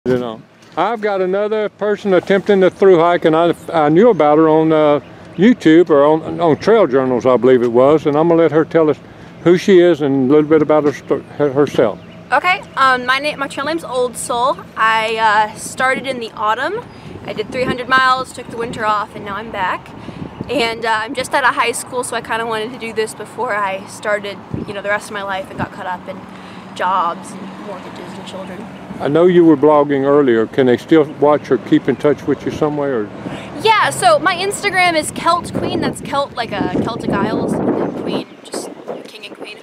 You know, I've got another person attempting the through hike, and I knew about her on YouTube or on Trail Journals, I believe it was, and I'm gonna let her tell us who she is and a little bit about herself. Okay, my trail name's Old Soul. I started in the autumn. I did 300 miles, took the winter off, and now I'm back. And I'm just out of high school, so I kind of wanted to do this before I started, you know, the rest of my life and got caught up in jobs and mortgages and children. I know you were blogging earlier. Can they still watch or keep in touch with you some way? Or? Yeah, so my Instagram is Celt Queen. That's Celt like a Celtic Isles, and then Queen, just king and queen.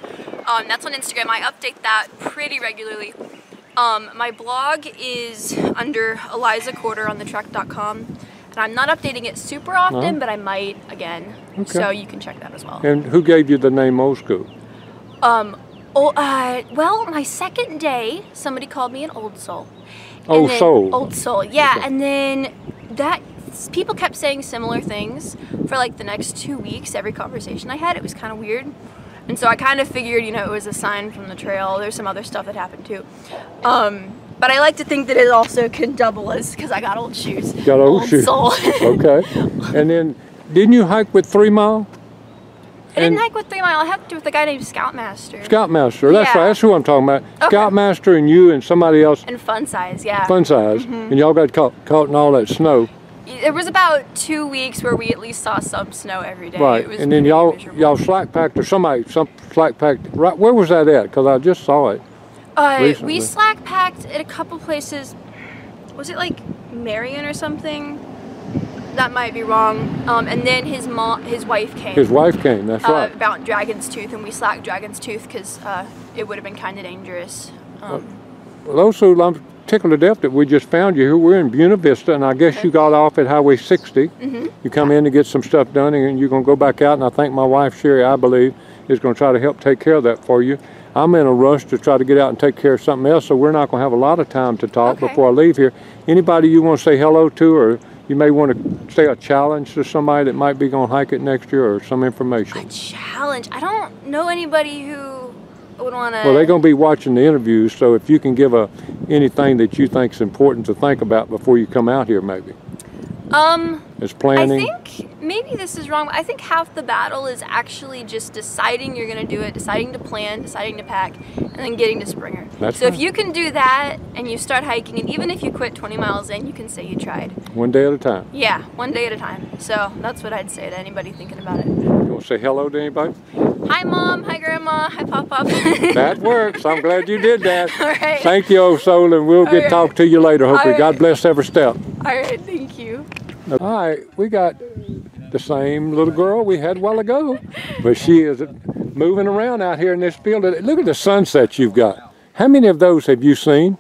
That's on Instagram. I update that pretty regularly. My blog is under Eliza Corder on thetrek.com. And I'm not updating it super often, but I might again. Okay. So you can check that as well. And who gave you the name Old School? Well, my second day, somebody called me an Old Soul. Old Soul? Old Soul, yeah. Okay. And then people kept saying similar things for like the next 2 weeks. Every conversation I had, it was kind of weird. And so I kind of figured, you know, it was a sign from the trail. There's some other stuff that happened too. But I like to think that it also can double as, because I got old shoes. Got old shoes. Soul. Okay. And then, didn't you hike with 3 Mile? I didn't hike with 3 Mile. I hiked with a guy named Scoutmaster. Scoutmaster, that's right. That's who I'm talking about. Okay. Scoutmaster and you and somebody else. And Fun Size, yeah. Fun Size. And y'all got caught in all that snow. It was about 2 weeks where we at least saw some snow every day. Right, it was and then y'all slack packed, or some slack packed. Right, where was that at? Because I just saw it. We slack packed at a couple places. Was it like Marion or something? That might be wrong. And then his wife came. His wife came. That's right. About Dragon's Tooth, and we slacked Dragon's Tooth because it would have been kind of dangerous. Well, also, I'm tickled to death that we just found you here. We're in Buena Vista, and I guess you got off at Highway 60. You come in to get some stuff done, and you're going to go back out, and I think my wife, Sherry, I believe, is going to try to help take care of that for you. I'm in a rush to try to get out and take care of something else, so we're not going to have a lot of time to talk before I leave here. Anybody you want to say hello to, or you may want to say a challenge to somebody that might be going to hike it next year, or some information? A challenge? I don't know anybody who would want to... Well, they're going to be watching the interviews, so if you can give anything that you think is important to think about before you come out here, maybe. As planning. I think maybe this is wrong. I think half the battle is actually just deciding you're going to do it, deciding to plan, deciding to pack, and then getting to Springer. So if you can do that and you start hiking, and even if you quit 20 miles in, you can say you tried. One day at a time. Yeah, one day at a time. So that's what I'd say to anybody thinking about it. You want to say hello to anybody? Hi, Mom. Hi, Grandma. Hi, Pop-Pop. That works. I'm glad you did that. All right. Thank you, Old Soul, and we'll talk to you later. Hopefully. God bless every step. All right. Thank you. All right. We got the same little girl we had a while ago, but she is moving around out here in this field. Look at the sunsets you've got. How many of those have you seen?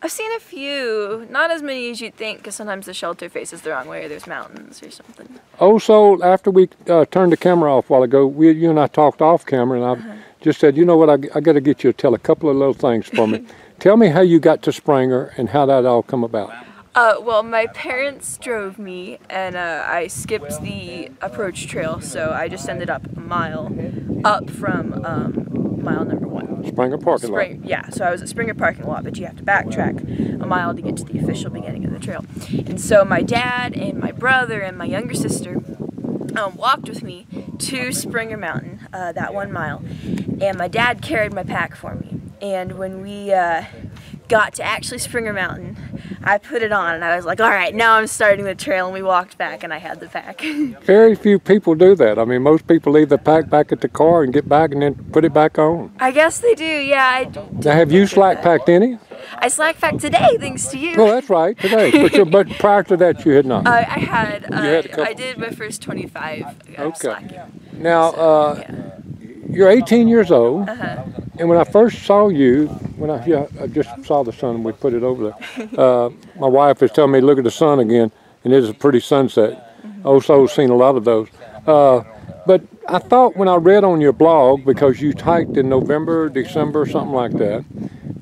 I've seen a few, not as many as you'd think, because sometimes the shelter faces the wrong way, or there's mountains or something. Old Soul, after we turned the camera off a while ago, you and I talked off camera, and I just said, you know what, I got to get you to tell a couple of little things for me. Tell me how you got to Springer and how that all come about. Well, my parents drove me, and I skipped the approach trail, so I just ended up a mile up from mile number 1. Springer parking lot. Yeah, so I was at Springer parking lot, but you have to backtrack a mile to get to the official beginning of the trail. And so my dad and my brother and my younger sister walked with me to Springer Mountain, that 1 mile, and my dad carried my pack for me. And when we got to actually Springer Mountain, I put it on and I was like, all right, now I'm starting the trail, and we walked back and I had the pack. Very few people do that. I mean, most people leave the pack back at the car and get back and then put it back on. I guess they do, yeah. Now, have you slack packed any? I slack packed today, thanks to you. Well, that's right, today. But prior to that, you had not. I had I did my first 25 slacking. Now, you're 18 years old, and when I first saw you, I just saw the sun and we put it over there, my wife was telling me, look at the sun again, and it is a pretty sunset. Old Soul's seen a lot of those. But I thought when I read on your blog, because you hiked in November, December, something like that,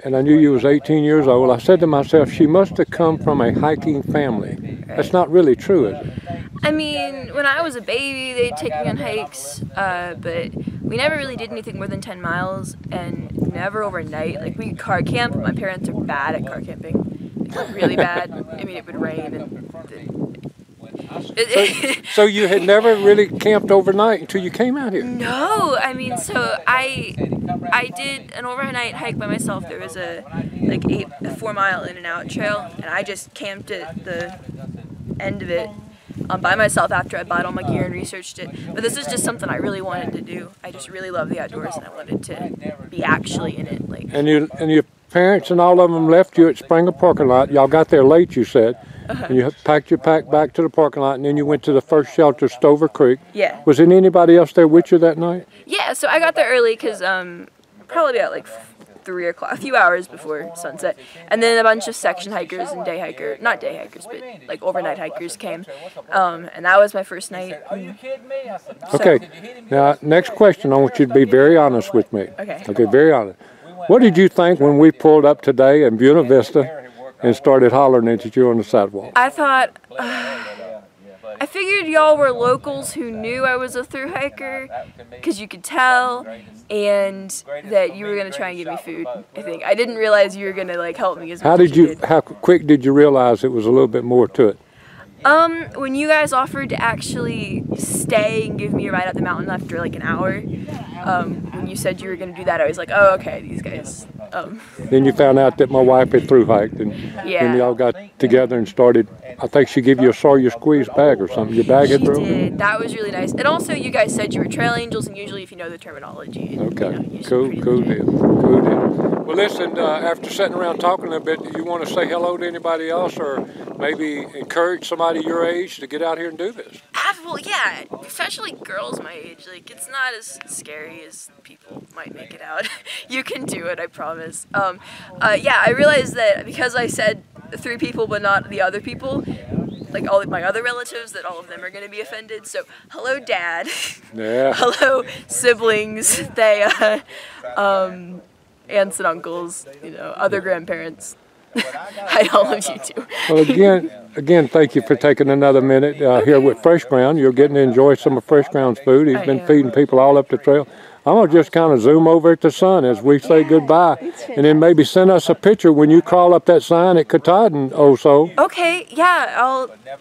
and I knew you was 18 years old, I said to myself, she must have come from a hiking family. That's not really true, is it? I mean, when I was a baby, they'd take me on hikes, but we never really did anything more than 10 miles, and never overnight. Like, we could car camp, but my parents are bad at car camping. really bad. I mean, it would rain and So you had never really camped overnight until you came out here? No, I mean, so I did an overnight hike by myself. There was a 4 mile in and out trail, and I just camped at the end of it by myself after I bought all my gear and researched it. But this is just something I really wanted to do. I just really love the outdoors, and I wanted to be actually in it. Like. And your parents and all of them left you at Springer parking lot. Y'all got there late, you said. And you packed your pack back to the parking lot, and then you went to the first shelter, Stover Creek. Yeah. Was there anybody else there with you that night? Yeah, so I got there early because probably about like 3 o'clock, a few hours before sunset. And then a bunch of section hikers and not day hikers, but like overnight hikers came. And that was my first night. Okay, now next question, I want you to be very honest with me. Okay. Okay, very honest. What did you think when we pulled up today in Buena Vista and started hollering at you on the sidewalk? I thought, I figured y'all were locals who knew I was a thru hiker, because you could tell, and that you were going to try and give me food, I think. I didn't realize you were going to like help me as much as you did. How quick did you realize it was a little bit more to it? When you guys offered to actually stay and give me a ride up the mountain after like an hour, when you said you were going to do that, I was like, oh, okay, these guys. Then you found out that my wife had thru hiked, and Yeah. y'all got together and started. I think she gave you a Sawyer squeeze bag or something. Your bag had broken? She did. That was really nice. And also, you guys said you were trail angels, and usually if you know the terminology. Okay, usually cool pretty deal, legit. cool deal. Well, listen, after sitting around talking a bit, do you want to say hello to anybody else, or maybe encourage somebody your age to get out here and do this? Well, yeah, especially girls my age. Like, it's not as scary as people might make it out. You can do it, I promise. Yeah, I realized that because I said 3 people but not the other people, like all of my other relatives, that all of them are going to be offended. So, hello, Dad. Yeah. Hello, siblings, Thea, aunts and uncles, other grandparents. Hi, all of you too. Well, again, thank you for taking another minute here with Fresh Ground. You're getting to enjoy some of Fresh Ground's food. He's been feeding people all up the trail. I'm going to just kind of zoom over at the sun as we say goodbye, and then maybe send us a picture when you crawl up that sign at Katahdin, oh-so. Okay, yeah,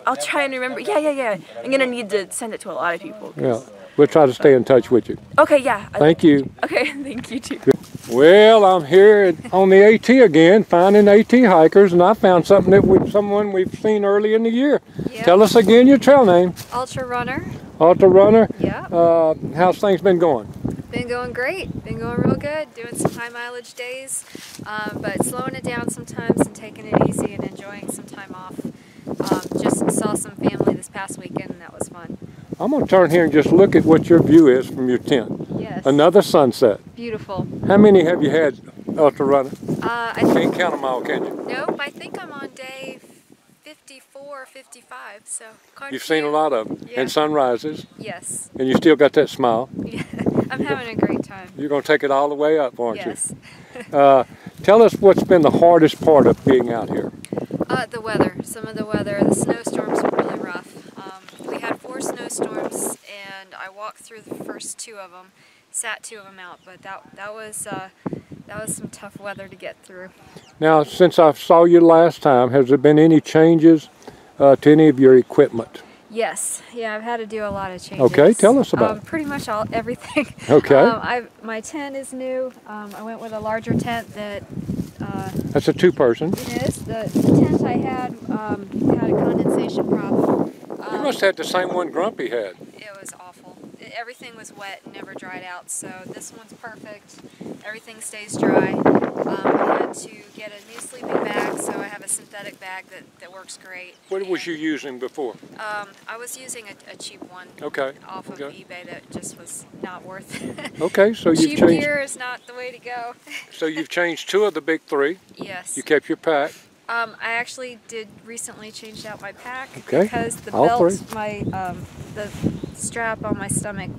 I'll try and remember. Yeah. I'm going to need to send it to a lot of people. Yeah, we'll try to stay in touch with you. Okay, yeah. Thank you. Okay, thank you too. Well, I'm here on the AT again, finding AT hikers, and I found something that someone we've seen early in the year. Yep. Tell us again your trail name. Ultra Runner. Ultra Runner. Yeah. How's things been going? Been going great. Been going real good. Doing some high mileage days, but slowing it down sometimes and taking it easy and enjoying some time off. Just saw some family this past weekend, and that was fun. I'm going to turn here and just look at what your view is from your tent. Yes. Another sunset. Beautiful. How many have you had, Ultra Runner? I Can't count them all, can you? Nope, I think I'm on day 54 or 55, so quite You've a seen a few. lot of them, Yeah. and sunrises, Yes. and you still got that smile. Yeah. I'm having a great time. You're going to take it all the way up, aren't Yes. you? Tell us what's been the hardest part of being out here. The weather. Some of the weather. The snowstorms were really rough. We had 4 snowstorms, and I walked through the first 2 of them, sat 2 of them out, but that was some tough weather to get through. Now, since I saw you last time, has there been any changes to any of your equipment? Yes, yeah, I've had to do a lot of changes. Okay, tell us about it. Pretty much everything. Okay. My tent is new. I went with a larger tent that. That's a 2-person. It is. The tent I had had a condensation problem. You must have had the same one Grumpy had. It was awful. Everything was wet and never dried out, so this one's perfect. Everything stays dry. I had to get a new sleeping bag, so I have a synthetic bag that works great. What was you using before? I was using a cheap one off of eBay that just was not worth it. Okay, so you've cheap changed. gear is not the way to go. So you've changed 2 of the big 3. Yes. You kept your pack. I actually did recently change out my pack because the All belt, 3. the strap on my stomach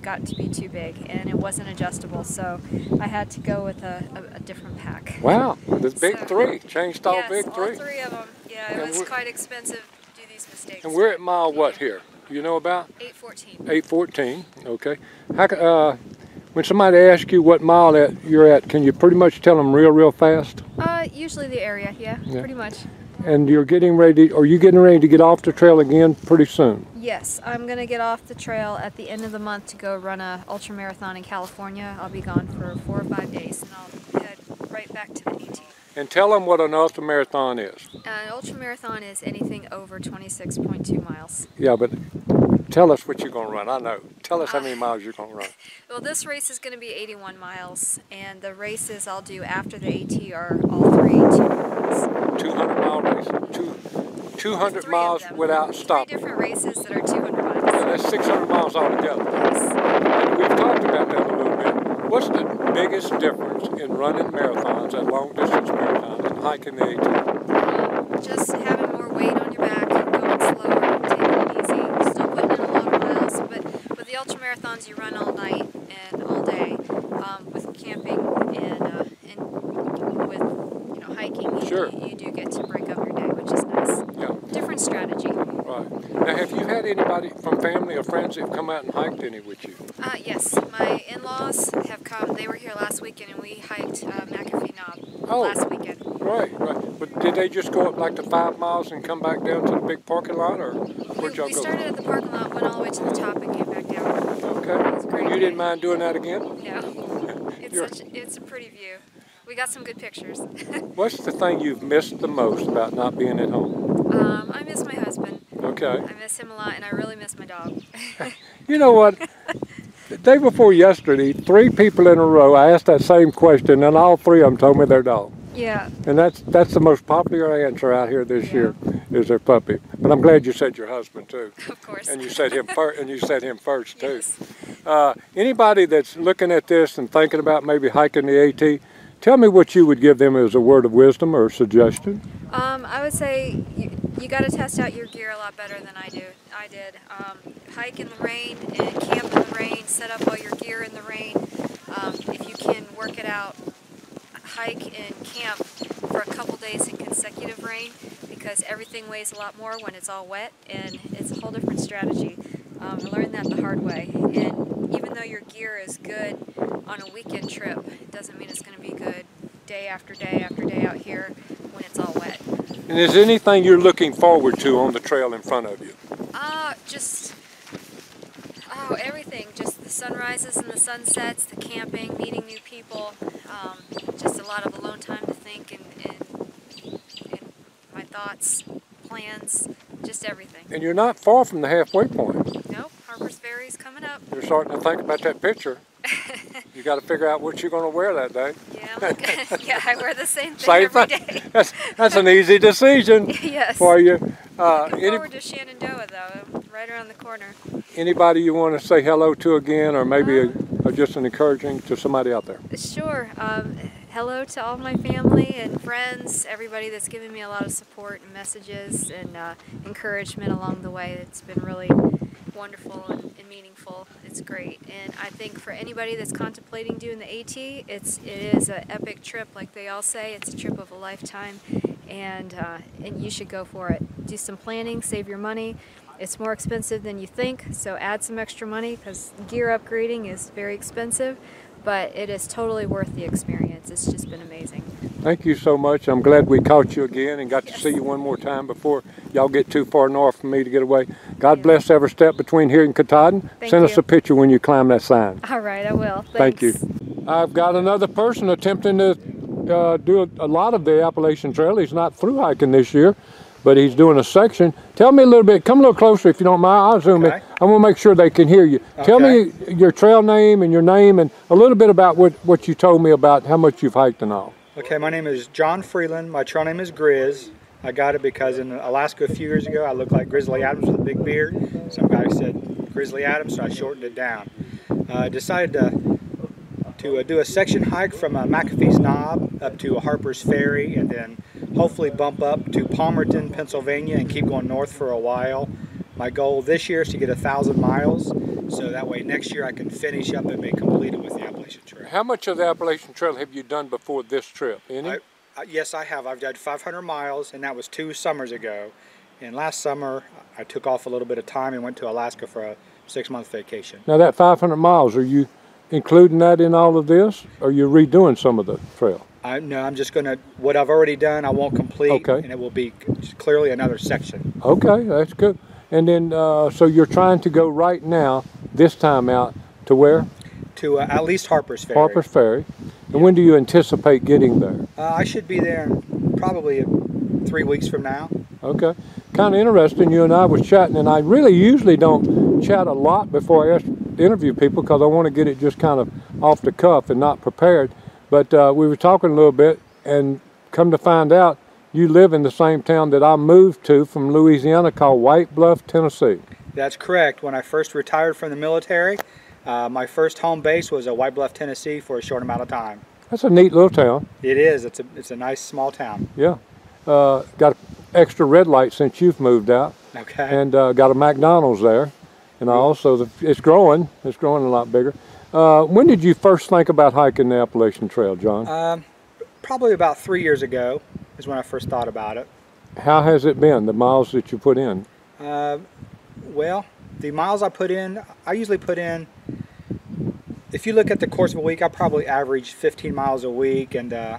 got to be too big, and it wasn't adjustable, so I had to go with a different pack. Wow, the big So- 3. Changed all Yes, big 3. all 3 of them. Yeah, it And was we're- quite expensive to do these mistakes. And we're at mile what here? Do you know about? 814. 814. Okay. When somebody asks you what mile you're at, can you pretty much tell them real fast? Usually the area, yeah, pretty much. And you're getting ready, are you getting ready to get off the trail again pretty soon? Yes, I'm going to get off the trail at the end of the month to go run a ultra marathon in California. I'll be gone for 4 or 5 days, and I'll head right back to the AT. And tell them what an ultra marathon is. An ultra marathon is anything over 26.2 miles. Yeah, but tell us what you're going to run. I know. Tell us how many miles you're going to run. Well, this race is going to be 81 miles, and the races I'll do after the AT are all 3 200 miles. 200-mile race. 200 miles without stopping. 3 different races that are 200 miles. So that's 600 miles altogether. Yes. And we've talked about that a little bit. What's the biggest difference in running marathons and long-distance marathons and hiking the AT? Just having more weight on your back, going slower, taking it easy, still putting in a lot of miles. But with the ultra marathons, you run all night and all day. With camping and with hiking, Sure. you do get to break up your day, which is nice. Yeah. Different strategy. Right. Now, have you had anybody from family or friends that have come out and hiked any with you? Yes, my in-laws have come. They were here last weekend, and we hiked McAfee Knob last weekend. Right, right. But did they just go up like the 5 miles and come back down to the big parking lot, or where'd y'all go? We started at the parking lot, went all the way to the top, and came back down. Okay. And you didn't mind doing that again? No. It's a pretty view. We got some good pictures. What's the thing you've missed the most about not being at home? I miss my husband. Okay. I miss him a lot, and I really miss my dog. You know what? The day before yesterday, 3 people in a row, I asked that same question, and all 3 of them told me their dog. Yeah. And that's the most popular answer out here this year is their puppy. But I'm glad you said your husband too. Of course. And you said him first. And you said him first too. Yes. Anybody that's looking at this and thinking about maybe hiking the AT, tell me what you would give them as a word of wisdom or suggestion. I would say you got to test out your gear a lot better than I did. Hike in the rain and camp in the rain. Set up all your gear in the rain. If you can work it out, hike and camp for a couple days in consecutive rain, because everything weighs a lot more when it's all wet, and it's a whole different strategy. I learned that the hard way, and even though your gear is good on a weekend trip, it doesn't mean it's going to be good day after day after day out here when it's all wet. And is there anything you're looking forward to on the trail in front of you? Everything. Just the sunrises and the sunsets, the camping, meeting new people, just a lot of alone time to think and my thoughts, plans, just everything. And you're not far from the halfway point. Nope, Harper's Ferry's coming up. You're starting to think about that picture. You got to figure out what you're going to wear that day. Yeah, yeah, I wear the same thing every day. That's an easy decision yes. for you. Looking forward to Shenandoah, though, right around the corner. Anybody you want to say hello to again, or maybe just an encouraging to somebody out there? Sure. Hello to all my family and friends, everybody that's given me a lot of support and messages and encouragement along the way. It's been really wonderful and meaningful. It's great. And I think for anybody that's contemplating doing the AT, it is an epic trip, like they all say. It's a trip of a lifetime, and you should go for it. Do some planning, save your money. It's more expensive than you think, so add some extra money, because gear upgrading is very expensive, but it is totally worth the experience. It's just been amazing. Thank you so much. I'm glad we caught you again and got to see you one more time before y'all get too far north for me to get away. God bless every step between here and Katahdin. Send us a picture when you climb that sign. All right, I will. Thank you. I've got another person attempting to do a lot of the Appalachian Trail. He's not through hiking this year, but he's doing a section. Tell me a little bit, come a little closer if you don't mind. I'll zoom in. I want to make sure they can hear you. Tell me your trail name and your name and a little bit about what you told me about how much you've hiked and all. Okay, my name is John Freeland. My trail name is Grizz. I got it because in Alaska a few years ago I looked like Grizzly Adams with a big beard. Some guy said Grizzly Adams, so I shortened it down. I decided to do a section hike from McAfee's Knob up to Harper's Ferry, and then hopefully bump up to Palmerton, Pennsylvania, and keep going north for a while. My goal this year is to get 1,000 miles, so that way next year I can finish up and be completed with the Appalachian Trail. How much of the Appalachian Trail have you done before this trip? Any? Yes, I have. I've done 500 miles, and that was 2 summers ago. And last summer, I took off a little bit of time and went to Alaska for a 6-month vacation. Now that 500 miles, are you including that in all of this, or are you redoing some of the trail? No, I'm just going to, what I've already done, I won't complete, Okay. and it will be clearly another section. Okay, that's good. And then, so you're trying to go right now, this time out, to where? To at least Harper's Ferry. Harper's Ferry. And when do you anticipate getting there? I should be there in probably 3 weeks from now. Okay. Kind of interesting, you and I was chatting, and I really usually don't chat a lot before I interview people because I want to get it just kind of off the cuff and not prepared. But we were talking a little bit, and come to find out, you live in the same town that I moved to from Louisiana called White Bluff, Tennessee. That's correct. When I first retired from the military, my first home base was at White Bluff, Tennessee for a short amount of time. That's a neat little town. It is. It's a nice small town. Yeah. Got extra red light since you've moved out. Okay. And got a McDonald's there. And I also, it's growing a lot bigger. When did you first think about hiking the Appalachian Trail, John? Probably about 3 years ago is when I first thought about it. How has it been, the miles that you put in? Well, the miles I put in, I usually put in, if you look at the course of a week, I probably average 15 miles a week, and they're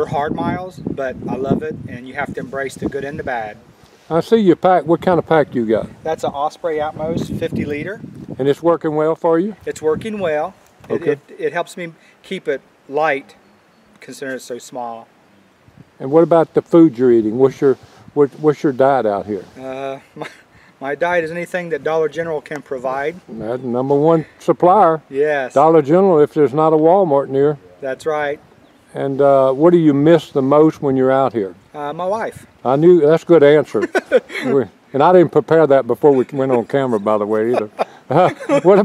hard miles, but I love it, and you have to embrace the good and the bad. I see you pack. What kind of pack you got? That's an Osprey Atmos 50 liter. And it's working well for you? It's working well. Okay. It helps me keep it light, considering it's so small. And what about the food you're eating? What's your diet out here? My diet is anything that Dollar General can provide. That's #1 supplier. Yes. Dollar General, if there's not a Walmart near. That's right. And what do you miss the most when you're out here? My wife. I knew, that's a good answer. And I didn't prepare that before we went on camera, by the way, either. What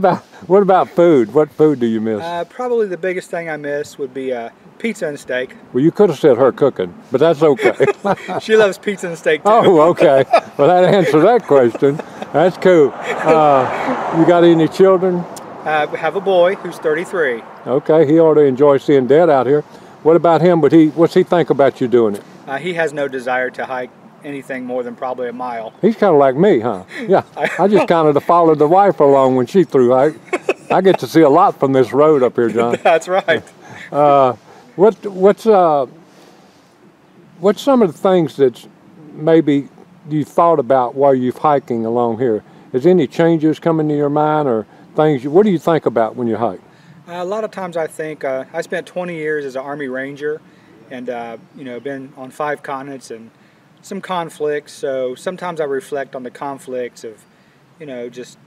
about food? What food do you miss? Probably the biggest thing I miss would be pizza and steak. Well, you could have said her cooking, but that's okay. She loves pizza and steak too. Oh, okay. Well, that answers that question. That's cool. You got any children? I have a boy who's 33. Okay, he ought to enjoy seeing Dad out here. What about him? What's he think about you doing it? He has no desire to hike anything more than probably a mile. He's kind of like me, huh? Yeah, I just kind of followed the wife along when she threw hike. I get to see a lot from this road up here, John. That's right. What's some of the things that maybe you thought about while you're hiking along here? Is any changes coming to your mind or things? What do you think about when you hike? A lot of times I think, I spent 20 years as an Army Ranger and, been on 5 continents and some conflicts. So sometimes I reflect on the conflicts of, just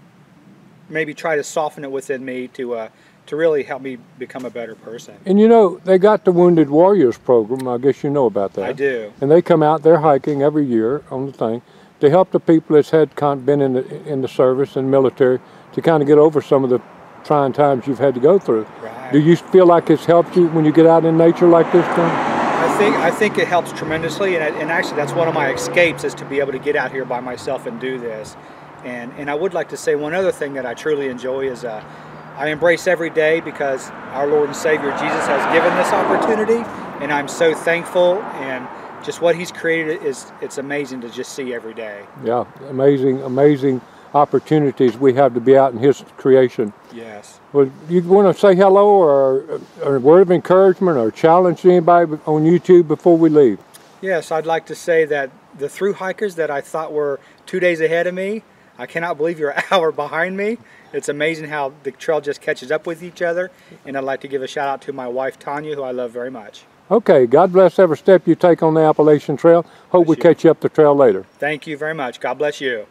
maybe try to soften it within me to really help me become a better person. And they got the Wounded Warriors program. I guess you know about that. I do. And they come out, they're hiking every year on the thing to help the people that's been in the service and military to kind of get over some of the trying times you've had to go through. Right. Do you feel like it's helped you when you get out in nature like this, John? I think it helps tremendously, and actually that's one of my escapes, is to be able to get out here by myself and do this. And I would like to say one other thing that I truly enjoy is I embrace every day because our Lord and Savior Jesus has given this opportunity, and I'm so thankful, and just what He's created it's amazing to just see every day. Yeah, amazing opportunities we have to be out in His creation. Yes. Well, you want to say hello or a word of encouragement or challenge to anybody on YouTube before we leave? Yes, I'd like to say that the Thru hikers that I thought were 2 days ahead of me, I cannot believe you're an hour behind me. It's amazing how the trail just catches up with each other. And I'd like to give a shout out to my wife, Tanya, who I love very much. Okay, God bless every step you take on the Appalachian Trail. Hope we catch you up the trail later. Thank you very much. God bless you.